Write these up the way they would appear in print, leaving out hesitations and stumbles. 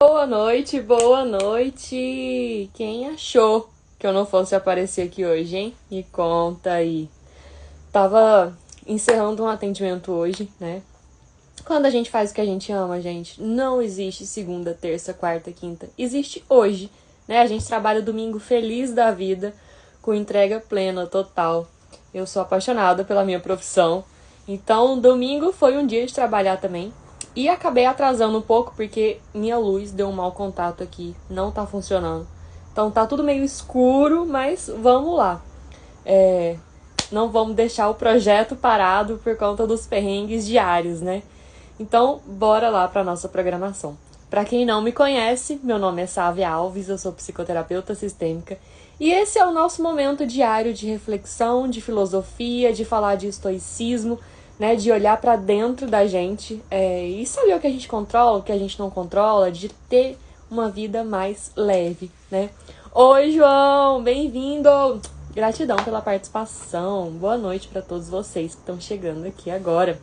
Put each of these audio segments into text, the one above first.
Boa noite, boa noite! Quem achou que eu não fosse aparecer aqui hoje, hein? Me conta aí. Tava encerrando um atendimento hoje, né? Quando a gente faz o que a gente ama, gente, não existe segunda, terça, quarta, quinta. Existe hoje, né? A gente trabalha domingo feliz da vida, com entrega plena, total. Eu sou apaixonada pela minha profissão. Então, domingo foi um dia de trabalhar também. E acabei atrasando um pouco porque minha luz deu um mau contato aqui. Não tá funcionando. Então tá tudo meio escuro, mas vamos lá. Não vamos deixar o projeto parado por conta dos perrengues diários, né? Então, bora lá para nossa programação. Para quem não me conhece, meu nome é Sávia Alves, eu sou psicoterapeuta sistêmica e esse é o nosso momento diário de reflexão, de filosofia, de falar de estoicismo, né, de olhar para dentro da gente e saber o que a gente controla, o que a gente não controla, de ter uma vida mais leve, né? Oi, João, bem-vindo! Gratidão pela participação. Boa noite para todos vocês que estão chegando aqui agora.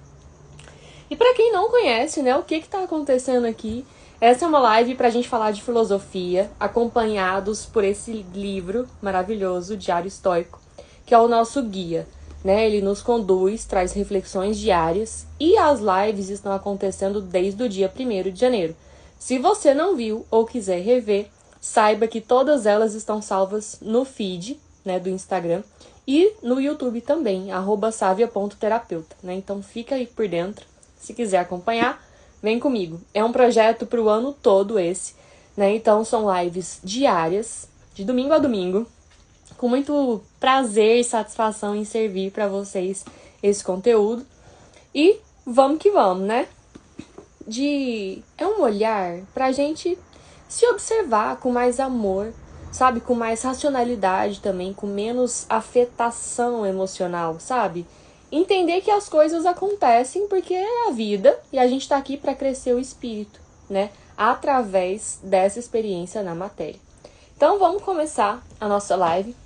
E para quem não conhece, né, o que está acontecendo aqui? Essa é uma live para a gente falar de filosofia, acompanhados por esse livro maravilhoso, Diário Estoico, que é o nosso guia, né? Ele nos conduz, traz reflexões diárias e as lives estão acontecendo desde o dia 1º de janeiro. Se você não viu ou quiser rever, saiba que todas elas estão salvas no feed, né, do Instagram e no YouTube também, @savia.terapeuta, né? Então fica aí por dentro. Se quiser acompanhar, vem comigo. É um projeto para o ano todo esse, né? Então são lives diárias, de domingo a domingo, com muito prazer e satisfação em servir para vocês esse conteúdo. E vamos que vamos, né? É um olhar para a gente se observar com mais amor, sabe? Com mais racionalidade também, com menos afetação emocional, sabe? Entender que as coisas acontecem porque é a vida e a gente tá aqui para crescer o espírito, né? Através dessa experiência na matéria. Então vamos começar a nossa live.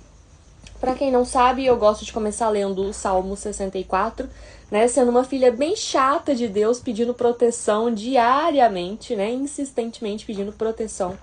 Para quem não sabe, eu gosto de começar lendo o Salmo 64, né? Sendo uma filha bem chata de Deus, pedindo proteção diariamente, né? Insistentemente pedindo proteção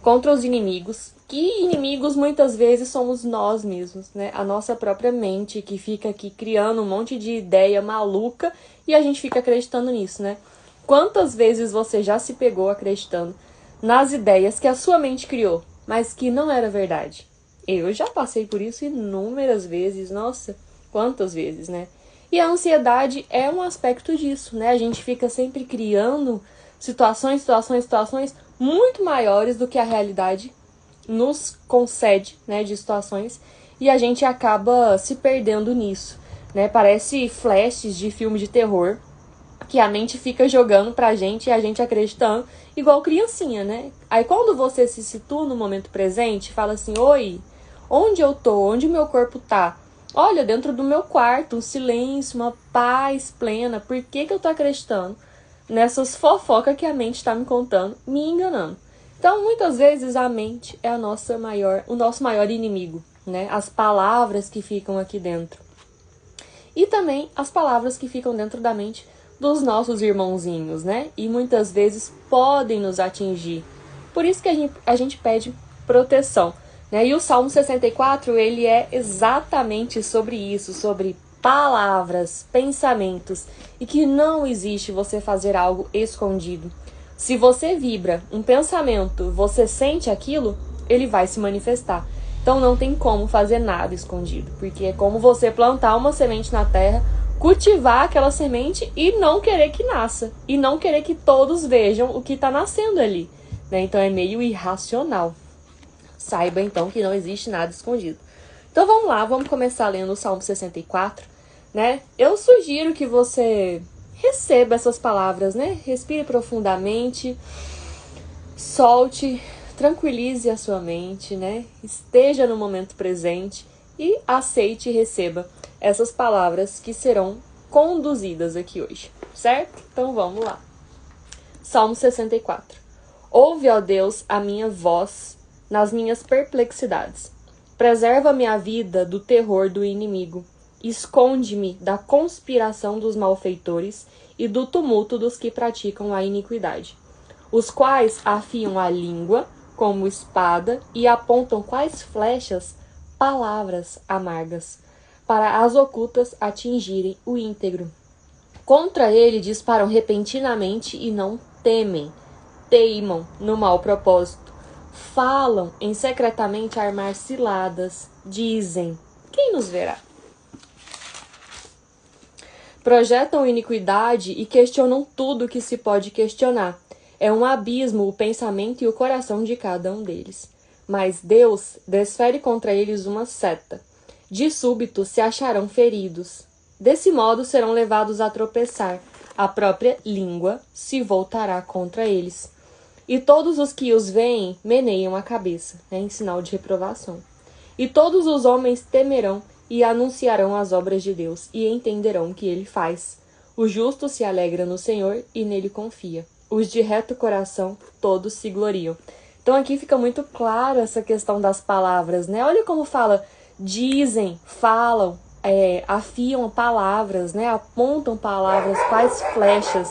contra os inimigos. Que inimigos muitas vezes somos nós mesmos, né? A nossa própria mente que fica aqui criando um monte de ideia maluca e a gente fica acreditando nisso, né? Quantas vezes você já se pegou acreditando nas ideias que a sua mente criou, mas que não era verdade? Eu já passei por isso inúmeras vezes, nossa, quantas vezes, né? E a ansiedade é um aspecto disso, né? A gente fica sempre criando situações muito maiores do que a realidade nos concede, né, de situações, e a gente acaba se perdendo nisso, né? Parece flashes de filme de terror que a mente fica jogando pra gente e a gente acreditando, igual criancinha, né? Aí quando você se situa no momento presente, fala assim: oi, onde eu tô? Onde o meu corpo tá? Olha, dentro do meu quarto, um silêncio, uma paz plena. Por que eu tô acreditando nessas fofocas que a mente tá me contando, me enganando? Então, muitas vezes a mente é o nosso maior inimigo, né? As palavras que ficam aqui dentro. E também as palavras que ficam dentro da mente dos nossos irmãozinhos, né? E muitas vezes podem nos atingir. Por isso que a gente pede proteção, né? E o Salmo 64, ele é exatamente sobre isso, sobre palavras, pensamentos, e que não existe você fazer algo escondido. Se você vibra um pensamento, você sente aquilo, ele vai se manifestar. Então não tem como fazer nada escondido, porque é como você plantar uma semente na terra, cultivar aquela semente e não querer que nasça, e não querer que todos vejam o que está nascendo ali, né? Então é meio irracional. Saiba então que não existe nada escondido. Então vamos lá, vamos começar lendo o Salmo 64, né? Eu sugiro que você receba essas palavras, né? Respire profundamente, solte, tranquilize a sua mente, né? Esteja no momento presente e aceite e receba essas palavras que serão conduzidas aqui hoje, certo? Então vamos lá. Salmo 64. Ouve, ó Deus, a minha voz nas minhas perplexidades. Preserva minha vida do terror do inimigo. Esconde-me da conspiração dos malfeitores e do tumulto dos que praticam a iniquidade. os quais afiam a língua como espada e apontam quais flechas? Palavras amargas, para as ocultas atingirem o íntegro. Contra ele disparam repentinamente e não temem, teimam no mau propósito, falam em secretamente armar ciladas, dizem, quem nos verá? Projetam iniquidade e questionam tudo que se pode questionar. É um abismo o pensamento e o coração de cada um deles. Mas Deus desfere contra eles uma seta. De súbito se acharão feridos. Desse modo serão levados a tropeçar. A própria língua se voltará contra eles. E todos os que os veem meneiam a cabeça, em sinal de reprovação. E todos os homens temerão e anunciarão as obras de Deus, e entenderão o que ele faz. O justo se alegra no Senhor e nele confia. Os de reto coração, todos se gloriam. Então aqui fica muito clara essa questão das palavras, né? Olha como fala, dizem, falam, afiam palavras, né? Apontam palavras, quais flechas.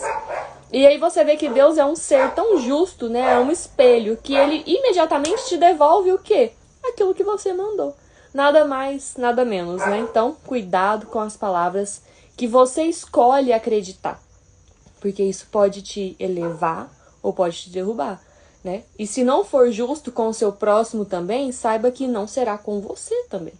E aí você vê que Deus é um ser tão justo, né? É um espelho, que ele imediatamente te devolve o quê? Aquilo que você mandou. Nada mais, nada menos, né? Então, cuidado com as palavras que você escolhe acreditar. Porque isso pode te elevar ou pode te derrubar, né? E se não for justo com o seu próximo também, saiba que não será com você também,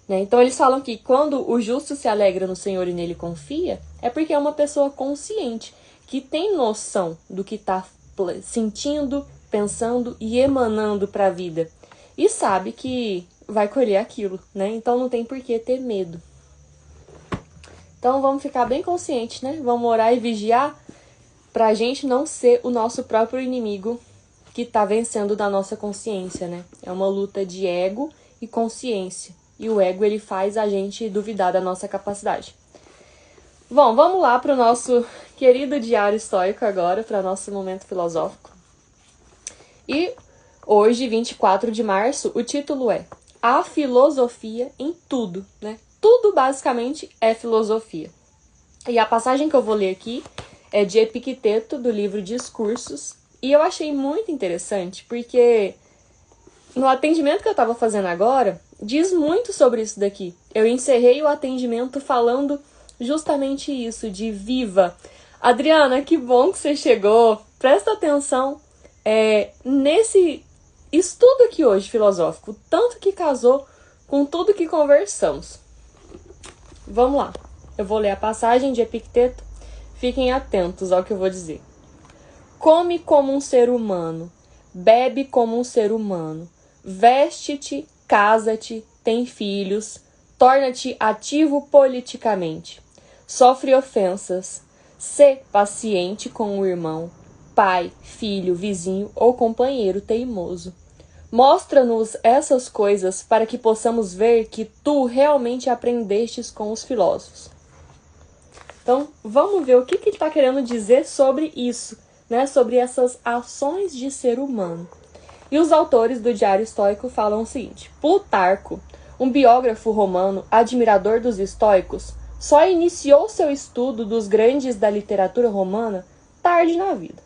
né? Então, eles falam que quando o justo se alegra no Senhor e nele confia, é porque é uma pessoa consciente, que tem noção do que está sentindo, pensando e emanando para a vida. E sabe que vai colher aquilo, né? Então não tem por que ter medo. Então vamos ficar bem conscientes, né? Vamos orar e vigiar pra gente não ser o nosso próprio inimigo que tá vencendo da nossa consciência, né? É uma luta de ego e consciência. E o ego, ele faz a gente duvidar da nossa capacidade. Bom, vamos lá pro nosso querido diário estoico agora, para nosso momento filosófico. E hoje, 24 de março, o título é A Filosofia em Tudo, né? Tudo basicamente é filosofia. E a passagem que eu vou ler aqui é de Epicteto, do livro Discursos. E eu achei muito interessante, porque no atendimento que eu estava fazendo agora, diz muito sobre isso daqui. Eu encerrei o atendimento falando justamente isso, de viva. Adriana, que bom que você chegou. Presta atenção nesse estudo aqui hoje filosófico, tanto que casou com tudo que conversamos. Vamos lá, eu vou ler a passagem de Epicteto, fiquem atentos ao que eu vou dizer. Come como um ser humano, bebe como um ser humano, veste-te, casa-te, tem filhos, torna-te ativo politicamente, sofre ofensas, sê paciente com o irmão, pai, filho, vizinho ou companheiro teimoso. Mostra-nos essas coisas para que possamos ver que tu realmente aprendestes com os filósofos. Então, vamos ver o que ele está querendo dizer sobre isso, né? Sobre essas ações de ser humano. E os autores do Diário Estoico falam o seguinte: Plutarco, um biógrafo romano, admirador dos estoicos, só iniciou seu estudo dos grandes da literatura romana tarde na vida.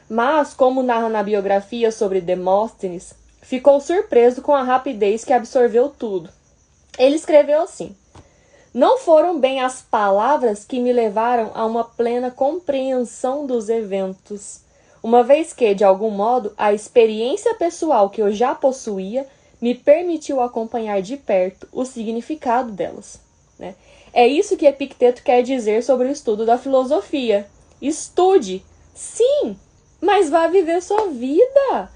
Mas, como narra na biografia sobre Demóstenes, ficou surpreso com a rapidez que absorveu tudo. Ele escreveu assim: Não foram bem as palavras que me levaram a uma plena compreensão dos eventos, uma vez que, de algum modo, a experiência pessoal que eu já possuía me permitiu acompanhar de perto o significado delas, né? É isso que Epicteto quer dizer sobre o estudo da filosofia. Estude, sim, mas vá viver sua vida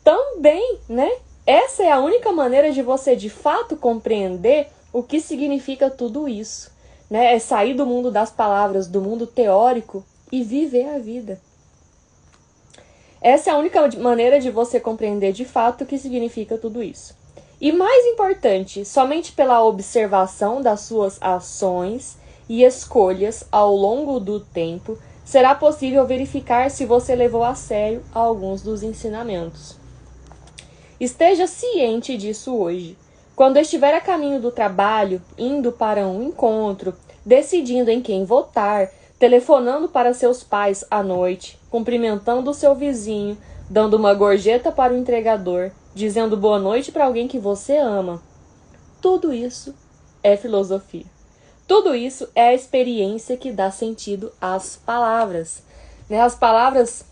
também, né? Essa é a única maneira de você, de fato, compreender o que significa tudo isso, né? É sair do mundo das palavras, do mundo teórico e viver a vida. Essa é a única maneira de você compreender, de fato, o que significa tudo isso. E mais importante, somente pela observação das suas ações e escolhas ao longo do tempo, será possível verificar se você levou a sério alguns dos ensinamentos. Esteja ciente disso hoje. Quando estiver a caminho do trabalho, indo para um encontro, decidindo em quem votar, telefonando para seus pais à noite, cumprimentando o seu vizinho, dando uma gorjeta para o entregador, dizendo boa noite para alguém que você ama. Tudo isso é filosofia. Tudo isso é a experiência que dá sentido às palavras. Né? As palavras,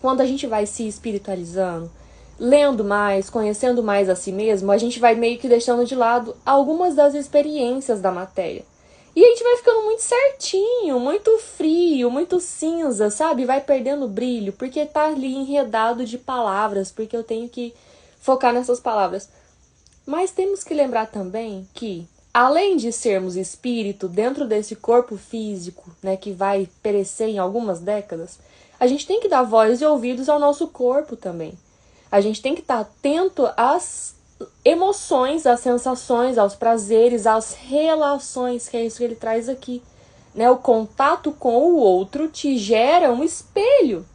quando a gente vai se espiritualizando, lendo mais, conhecendo mais a si mesmo, a gente vai meio que deixando de lado algumas das experiências da matéria. E a gente vai ficando muito certinho, muito frio, muito cinza, sabe? Vai perdendo brilho, porque tá ali enredado de palavras, porque eu tenho que focar nessas palavras. Mas temos que lembrar também que, além de sermos espírito dentro desse corpo físico, né, que vai perecer em algumas décadas, a gente tem que dar voz e ouvidos ao nosso corpo também. A gente tem que estar atento às emoções, às sensações, aos prazeres, às relações, que é isso que ele traz aqui. Né? O contato com o outro te gera um espelho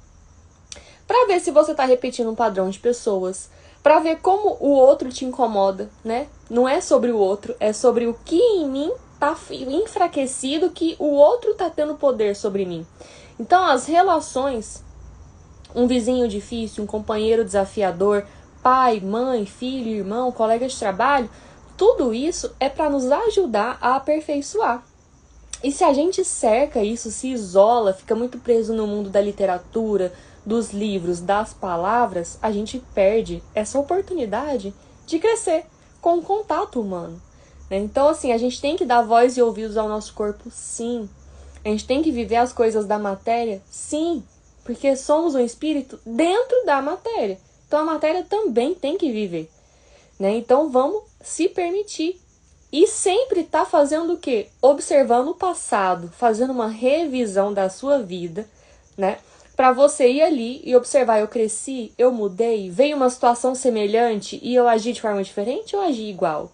para ver se você está repetindo um padrão de pessoas, para ver como o outro te incomoda, né? Não é sobre o outro, é sobre o que em mim está enfraquecido, que o outro está tendo poder sobre mim. Então, as relações, um vizinho difícil, um companheiro desafiador, pai, mãe, filho, irmão, colega de trabalho, tudo isso é para nos ajudar a aperfeiçoar. E se a gente cerca isso, se isola, fica muito preso no mundo da literatura, dos livros, das palavras, a gente perde essa oportunidade de crescer com o contato humano. Né? Então, assim, a gente tem que dar voz e ouvidos ao nosso corpo, sim. A gente tem que viver as coisas da matéria, sim. Porque somos um espírito dentro da matéria. Então, a matéria também tem que viver. Né? Então, vamos se permitir. E sempre estar fazendo o quê? Observando o passado, fazendo uma revisão da sua vida, né? Para você ir ali e observar, eu cresci, eu mudei, veio uma situação semelhante e eu agi de forma diferente ou agi igual?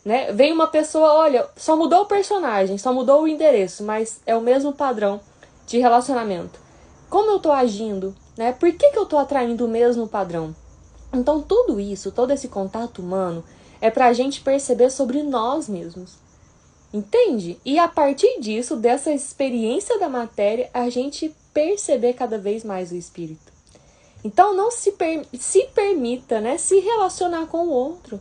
Né? Veio uma pessoa, olha, só mudou o personagem, só mudou o endereço, mas é o mesmo padrão de relacionamento. Como eu tô agindo? Né? Por que eu tô atraindo o mesmo padrão? Então tudo isso, todo esse contato humano é pra gente perceber sobre nós mesmos. Entende? E a partir disso, dessa experiência da matéria, a gente perceber cada vez mais o espírito. Então não se permita, né, se relacionar com o outro.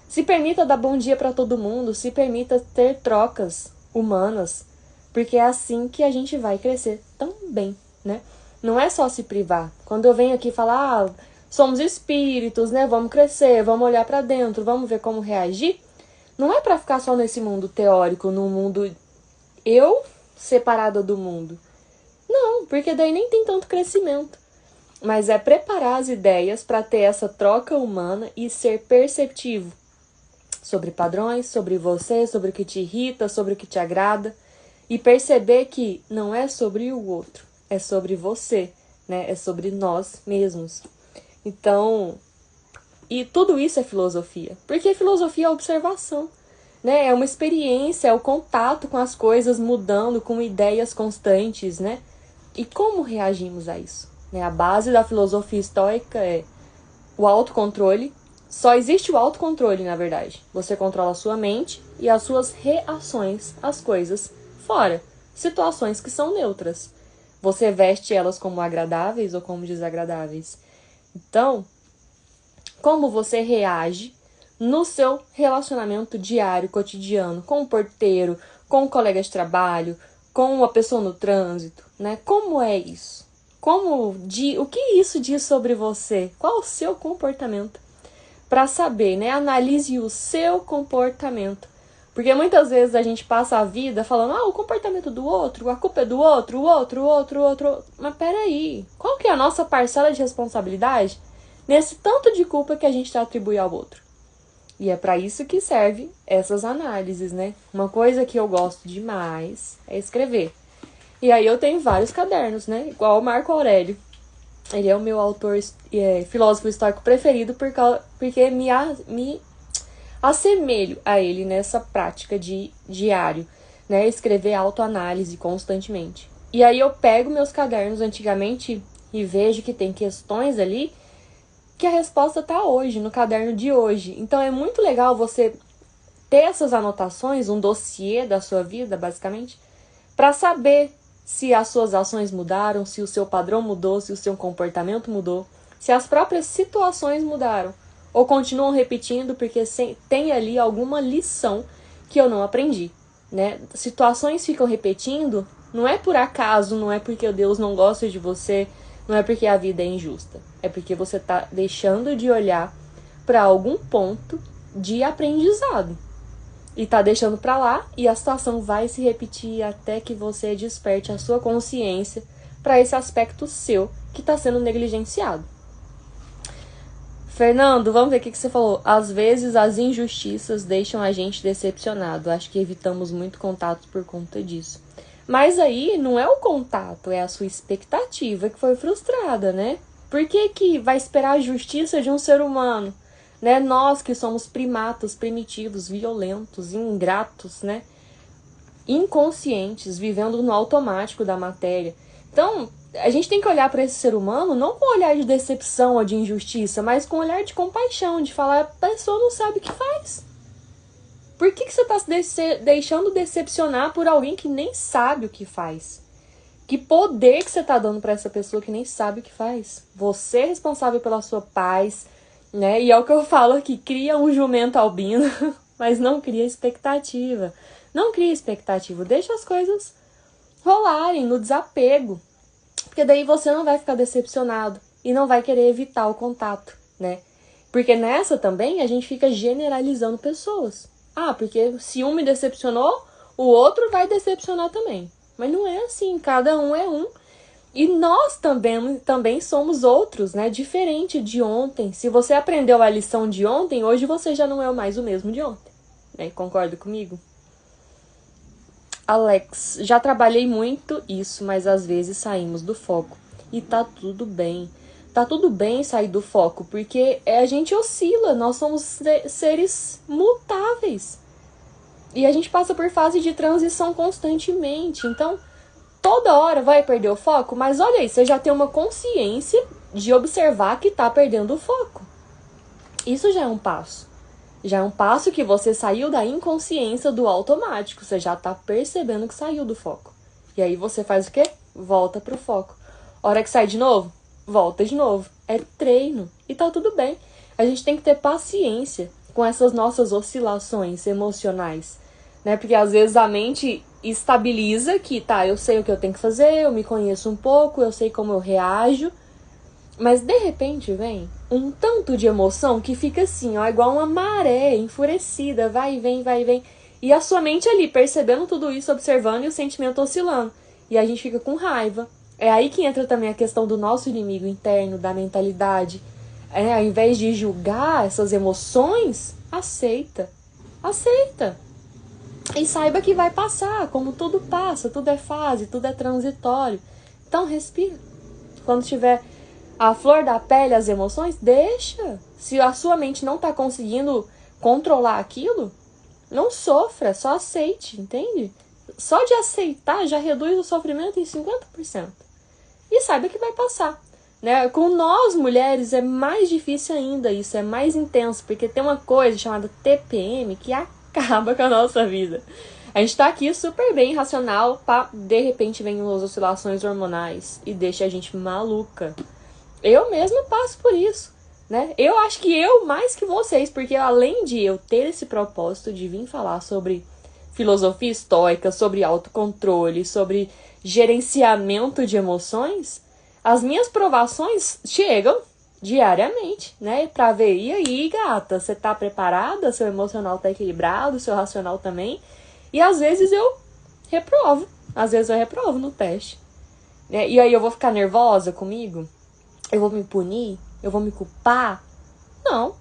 Se permita dar bom dia para todo mundo, se permita ter trocas humanas, porque é assim que a gente vai crescer também, né? Não é só se privar. Quando eu venho aqui falar, somos espíritos, né? Vamos crescer, vamos olhar para dentro, vamos ver como reagir. Não é para ficar só nesse mundo teórico, no mundo eu separada do mundo. Não, porque daí nem tem tanto crescimento. Mas é preparar as ideias para ter essa troca humana e ser perceptivo sobre padrões, sobre você, sobre o que te irrita, sobre o que te agrada. E perceber que não é sobre o outro, é sobre você, né? É sobre nós mesmos. Então, e tudo isso é filosofia. Porque filosofia é observação. Né? É uma experiência, é o contato com as coisas mudando, com ideias constantes, né? E como reagimos a isso? Né? A base da filosofia estoica é o autocontrole. Só existe o autocontrole, na verdade. Você controla a sua mente e as suas reações às coisas fora. Situações que são neutras. Você veste elas como agradáveis ou como desagradáveis. Então, como você reage no seu relacionamento diário, cotidiano, com o porteiro, com o colega de trabalho, com uma pessoa no trânsito, né? Como é isso? O que isso diz sobre você? Qual o seu comportamento? Para saber, né? Analise o seu comportamento. Porque muitas vezes a gente passa a vida falando, o comportamento do outro, a culpa é do outro, o outro. Mas peraí, qual que é a nossa parcela de responsabilidade nesse tanto de culpa que a gente atribui ao outro? E é para isso que serve essas análises, né? Uma coisa que eu gosto demais é escrever. E aí eu tenho vários cadernos, né? Igual o Marco Aurélio. Ele é o meu autor, filósofo estoico preferido porque me assemelho a ele nessa prática de diário, né? Escrever autoanálise constantemente. E aí eu pego meus cadernos antigamente e vejo que tem questões ali que a resposta está hoje, no caderno de hoje. Então é muito legal você ter essas anotações, um dossiê da sua vida, basicamente, para saber se as suas ações mudaram, se o seu padrão mudou, se o seu comportamento mudou, se as próprias situações mudaram, ou continuam repetindo porque tem ali alguma lição que eu não aprendi, né? Situações ficam repetindo, não é por acaso, não é porque Deus não gosta de você, não é porque a vida é injusta, é porque você está deixando de olhar para algum ponto de aprendizado. E tá deixando pra lá, e a situação vai se repetir até que você desperte a sua consciência para esse aspecto seu que tá sendo negligenciado. Fernando, vamos ver o que você falou. Às vezes as injustiças deixam a gente decepcionado. Acho que evitamos muito contato por conta disso. Mas aí não é o contato, é a sua expectativa que foi frustrada, né? Por que vai esperar a justiça de um ser humano? Né? Nós que somos primatas, primitivos, violentos, ingratos, né? Inconscientes, vivendo no automático da matéria. Então, a gente tem que olhar para esse ser humano não com um olhar de decepção ou de injustiça, mas com um olhar de compaixão, de falar, a pessoa não sabe o que faz. Por que você está se deixando decepcionar por alguém que nem sabe o que faz? Que poder que você está dando para essa pessoa que nem sabe o que faz? Você é responsável pela sua paz, né? E é o que eu falo aqui, cria um jumento albino, mas não cria expectativa. Não cria expectativa, deixa as coisas rolarem no desapego. Porque daí você não vai ficar decepcionado e não vai querer evitar o contato, né? Porque nessa também a gente fica generalizando pessoas. Ah, porque se um me decepcionou, o outro vai decepcionar também. Mas não é assim, cada um é um. E nós também somos outros, né? Diferente de ontem. Se você aprendeu a lição de ontem, hoje você já não é mais o mesmo de ontem. Né? Concorda comigo? Alex, já trabalhei muito isso, mas às vezes saímos do foco. E tá tudo bem. Tá tudo bem sair do foco, porque a gente oscila, nós somos seres mutáveis. E a gente passa por fase de transição constantemente. Então, toda hora vai perder o foco, mas olha aí, você já tem uma consciência de observar que tá perdendo o foco. Isso já é um passo. Já é um passo que você saiu da inconsciência do automático. Você já tá percebendo que saiu do foco. E aí você faz o quê? Volta pro foco. Hora que sai de novo, volta de novo. É treino. E tá tudo bem. A gente tem que ter paciência com essas nossas oscilações emocionais. Né? Porque às vezes a mente estabiliza que, tá, eu sei o que eu tenho que fazer, eu me conheço um pouco, eu sei como eu reajo. Mas de repente vem um tanto de emoção que fica assim, ó, igual uma maré enfurecida, vai e vem, vai e vem. E a sua mente ali, percebendo tudo isso, observando e o sentimento oscilando. E a gente fica com raiva. É aí que entra também a questão do nosso inimigo interno, da mentalidade. Ao invés de julgar essas emoções, aceita. Aceita. E saiba que vai passar, como tudo passa, tudo é fase, tudo é transitório. Então respira. Quando tiver a flor da pele, as emoções, deixa. Se a sua mente não tá conseguindo controlar aquilo, não sofra, só aceite, entende? Só de aceitar já reduz o sofrimento em 50%. E saiba que vai passar. Né? Com nós, mulheres, é mais difícil ainda isso, é mais intenso, porque tem uma coisa chamada TPM que acaba com a nossa vida. A gente tá aqui super bem racional, pá, de repente vem as oscilações hormonais e deixa a gente maluca. Eu mesma passo por isso, né? Eu acho que eu mais que vocês, porque além de eu ter esse propósito de vir falar sobre filosofia estoica, sobre autocontrole, sobre gerenciamento de emoções, as minhas provações chegam diariamente, né? Pra ver, e aí, gata, você tá preparada? Seu emocional tá equilibrado, seu racional também? E às vezes eu reprovo, no teste. Né? E aí eu vou ficar nervosa comigo? Eu vou me punir? Eu vou me culpar? Não.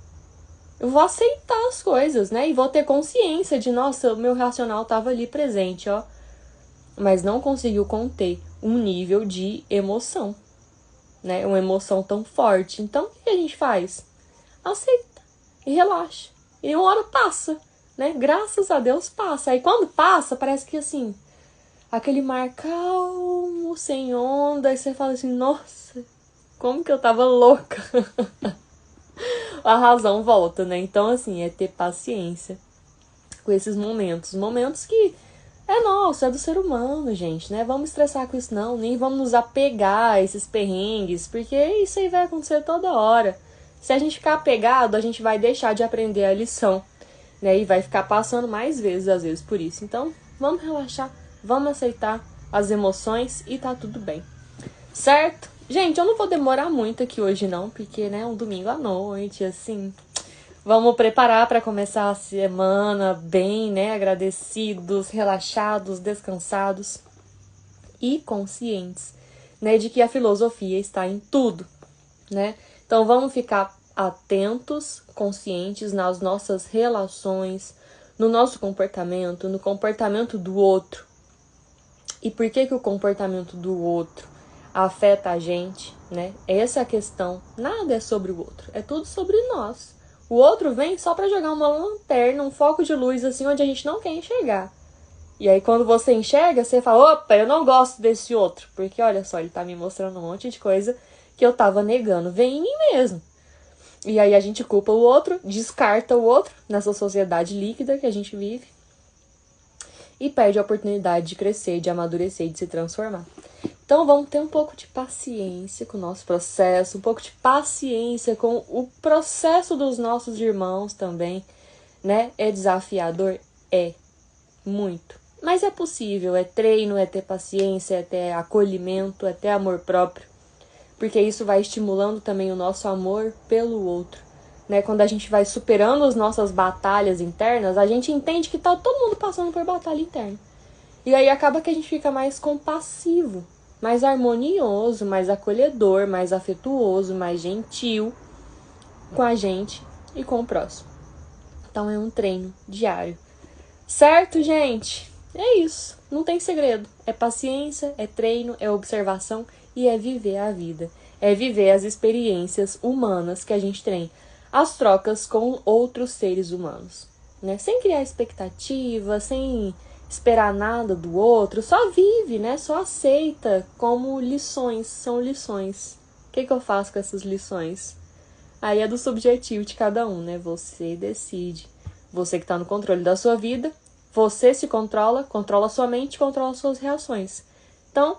Eu vou aceitar as coisas, né? E vou ter consciência de, nossa, o meu racional tava ali presente, ó. Mas não conseguiu conter um nível de emoção, né? Uma emoção tão forte. Então, o que a gente faz? Aceita e relaxa. E uma hora passa, né? Graças a Deus passa. Aí quando passa, parece que assim, aquele mar calmo, sem onda, e você fala assim, nossa, como que eu tava louca? A razão volta, né? Então, assim, é ter paciência com esses momentos. Momentos que é nosso, é do ser humano, gente, né? Vamos estressar com isso não, nem vamos nos apegar a esses perrengues, porque isso aí vai acontecer toda hora. Se a gente ficar apegado, a gente vai deixar de aprender a lição, né? E vai ficar passando mais vezes, às vezes, por isso. Então, vamos relaxar, vamos aceitar as emoções e tá tudo bem. Certo? Gente, eu não vou demorar muito aqui hoje não, porque, né, é um domingo à noite, assim... Vamos preparar para começar a semana bem, né? Agradecidos, relaxados, descansados e conscientes, né? De que a filosofia está em tudo, né? Então vamos ficar atentos, conscientes nas nossas relações, no nosso comportamento, no comportamento do outro. E por que o comportamento do outro afeta a gente, né? Essa é a questão. Nada é sobre o outro, é tudo sobre nós. O outro vem só pra jogar uma lanterna, um foco de luz, assim, onde a gente não quer enxergar. E aí, quando você enxerga, você fala, opa, eu não gosto desse outro. Porque, olha só, ele tá me mostrando um monte de coisa que eu tava negando. Vem em mim mesmo. E aí, a gente culpa o outro, descarta o outro, nessa sociedade líquida que a gente vive. E perde a oportunidade de crescer, de amadurecer, de se transformar. Então, vamos ter um pouco de paciência com o nosso processo, um pouco de paciência com o processo dos nossos irmãos também, né? É desafiador? É. Muito. Mas é possível, é treino, é ter paciência, é ter acolhimento, é ter amor próprio. Porque isso vai estimulando também o nosso amor pelo outro, né? Quando a gente vai superando as nossas batalhas internas, a gente entende que tá todo mundo passando por batalha interna. E aí acaba que a gente fica mais compassivo, mais harmonioso, mais acolhedor, mais afetuoso, mais gentil com a gente e com o próximo. Então é um treino diário. Certo, gente? É isso. Não tem segredo. É paciência, é treino, é observação e é viver a vida. É viver as experiências humanas que a gente tem. As trocas com outros seres humanos, né? Sem criar expectativa, sem esperar nada do outro, só vive, né? Só aceita como lições, são lições. O que eu faço com essas lições? Aí é do subjetivo de cada um, né? Você decide. Você que tá no controle da sua vida, você se controla, controla sua mente, controla suas reações. Então,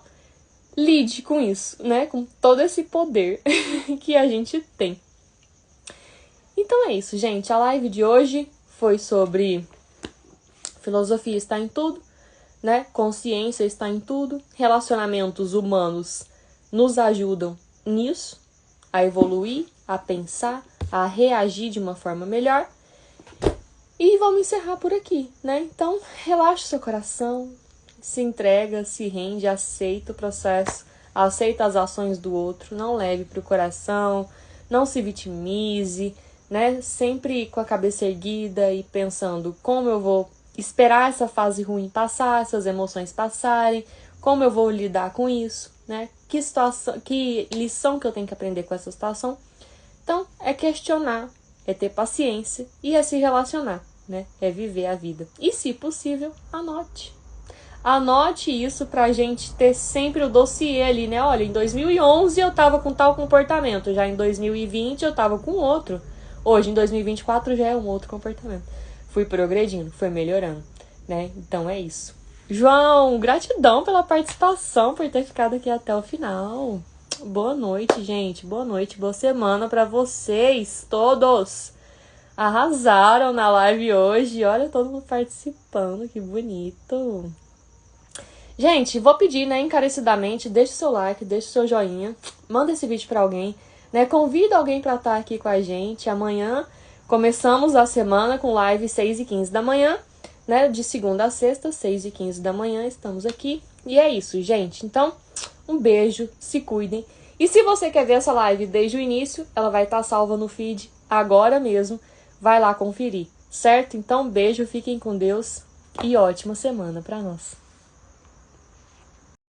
lide com isso, né? Com todo esse poder que a gente tem. Então é isso, gente. A live de hoje foi sobre filosofia está em tudo, né? Consciência está em tudo. Relacionamentos humanos nos ajudam nisso, a evoluir, a pensar, a reagir de uma forma melhor. E vamos encerrar por aqui, né? Então, relaxa o seu coração, se entrega, se rende, aceita o processo, aceita as ações do outro, não leve pro coração, não se vitimize, né? Sempre com a cabeça erguida e pensando como eu vou esperar essa fase ruim passar, essas emoções passarem, como eu vou lidar com isso, né? Que situação, que lição que eu tenho que aprender com essa situação. Então, é questionar, é ter paciência e é se relacionar, né? É viver a vida. E, se possível, anote. Anote isso pra gente ter sempre o dossiê ali, né? Olha, em 2011 eu tava com tal comportamento, já em 2020 eu tava com outro. Hoje, em 2024, já é um outro comportamento. Fui progredindo, fui melhorando, né? Então é isso. João, gratidão pela participação, por ter ficado aqui até o final. Boa noite, gente. Boa noite, boa semana pra vocês todos. Arrasaram na live hoje. Olha todo mundo participando, que bonito. Gente, vou pedir, né, encarecidamente, deixe o seu like, deixe o seu joinha, manda esse vídeo pra alguém, né? Convida alguém pra estar aqui com a gente. Amanhã começamos a semana com live 6h15 da manhã, né? De segunda a sexta, 6h15 da manhã, estamos aqui. E é isso, gente. Então, um beijo, se cuidem. E se você quer ver essa live desde o início, ela vai estar salva no feed agora mesmo. Vai lá conferir, certo? Então, beijo, fiquem com Deus e ótima semana pra nós.